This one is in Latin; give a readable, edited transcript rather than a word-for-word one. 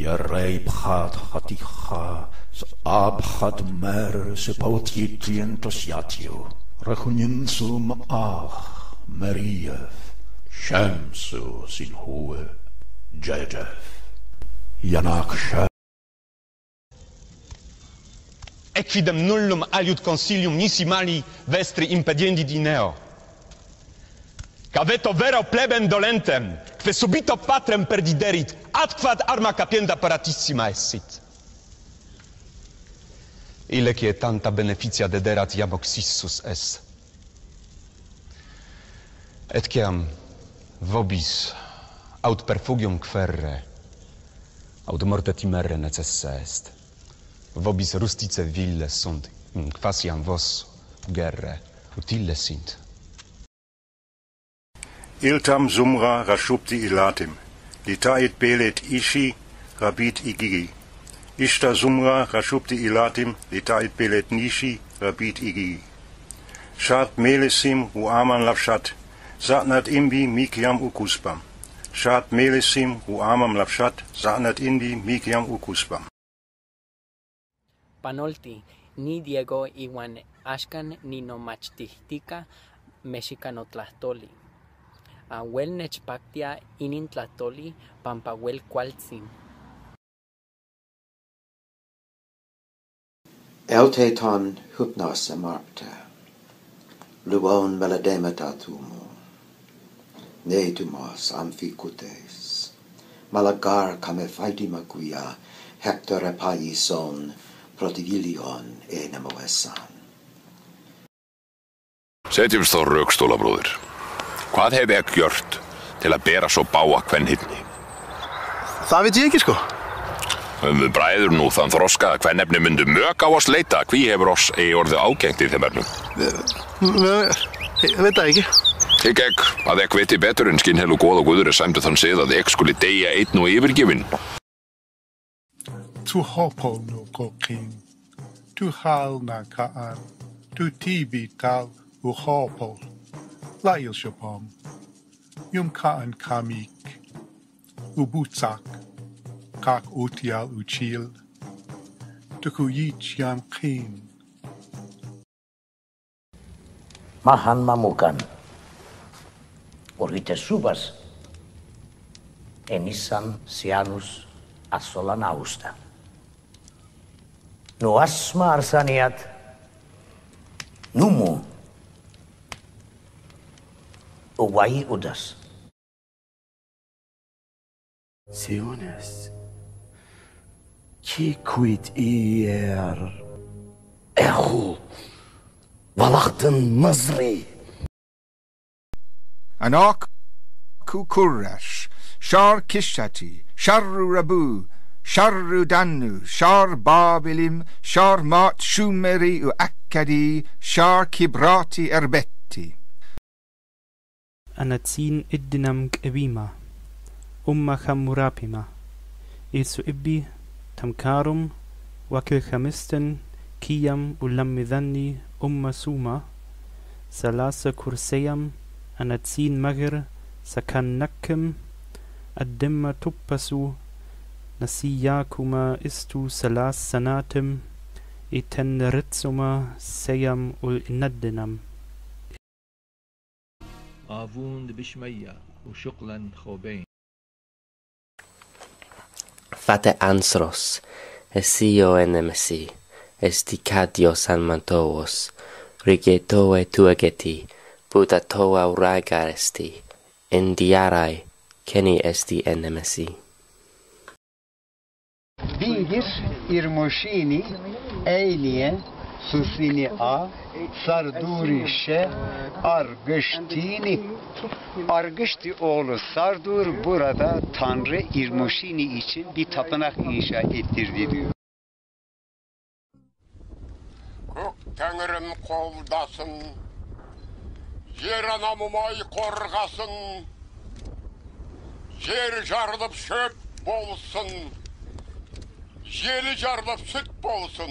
Je rijpgaat haticha, abgat mer, se pautjitien tosjatio. Rachuninsum ach, Maria, Shamsu sin hoe, Jajaf, Yanak. Equidem nullum aliud consilium nisi mali vestri impediendi dineo. Caveto vero plebem dolentem, que subito patrem perdiderit, adquad arma capienda paratissima essit. Ile cie tanta beneficia dederat iamoxissus es. Et ciam vobis aut perfugium querre, aut morte timere necessa est. Vobis rustice ville sunt, quasiam vos gerre utile sint. Iltam sumra rashupti ilatim, litait belet ishi, rabit igigi. Ishta sumra rashupti ilatim, litait belet nishi, rabit igigi. Shat melesim uaman lavshat, zatnat imbi mikiam ukuspam. Shat melesim uamam lavshat, zatnat imbi mikiam ukuspam. Panolti, ni Diego iwan ashkan ni nomachtihtika mexicanotlastoli. Wel nechpaktia inin tlastoli pampa wel kualtzin. Elteton hypnos amarta, luon melademata tumo, netumos amphicutes, malagar kame faidimaquia, Hector epaison, protivilion enemoessan. Setjumst þá rökstóla, bróðir. Hvað hef ég gjört til að bera svo báa kvenhyrni? Það veit ég ekki, sko. Við bræður nú þann þroska að kvennefni myndu mök á oss leita, hví hefur oss eigi orðið ágengt í þeim efnum? Ég veit það ekki. Hygg ekk að ekk viti betur en skinnhelu góð og guður sæmdu þann sið að ekk skuli deyja einn og yfirgefinn. Tu hopo no koking, tu hal na kaan, tu tibi tal u hopo, lail shopom, kaan kamik, u butsak, kak utial uchil, tuku yich yam kin. Mahan mamukan, orite subas, enisan sianus asolanausta. No asma arsaniat, numu, uwai udas. Siones, quid echu, valachten mazri. Anak kukurash, shar kishati, sharru rabu, Sharru dannu, shar babilim, shar mat shumeri u akkadi, shar kibrati erbetti. Anatsin iddinam k'ebima, chamurapima, ilsu ibbi, tamkarum, wakil chamisten, kiyam ulammidhanni suma, salasa kurseyam, anatsin magir, sakan nakkem, addimma tuppasu, Nasiyakuma istu salas sanatim, itenritsuma seyam inaddinam. Avund bishmaya, ushuklan khobein. Fate ansros, esio enemesi, esticadio san mantovos, rigetoe tuageti, budatoa uragaresti, indiarai, keni esti enemesi. Bingir irmoshini eiliye susini a sarduri şe argışti oğlu Sardur burada Tanrı İrmoşini için bir tapınak inşa ettirdi diyor. Tanrım kovdasın, yer anamım ay korgasın, yer jarılıp şöp bolsun, yeri jarılıp süt bolsun.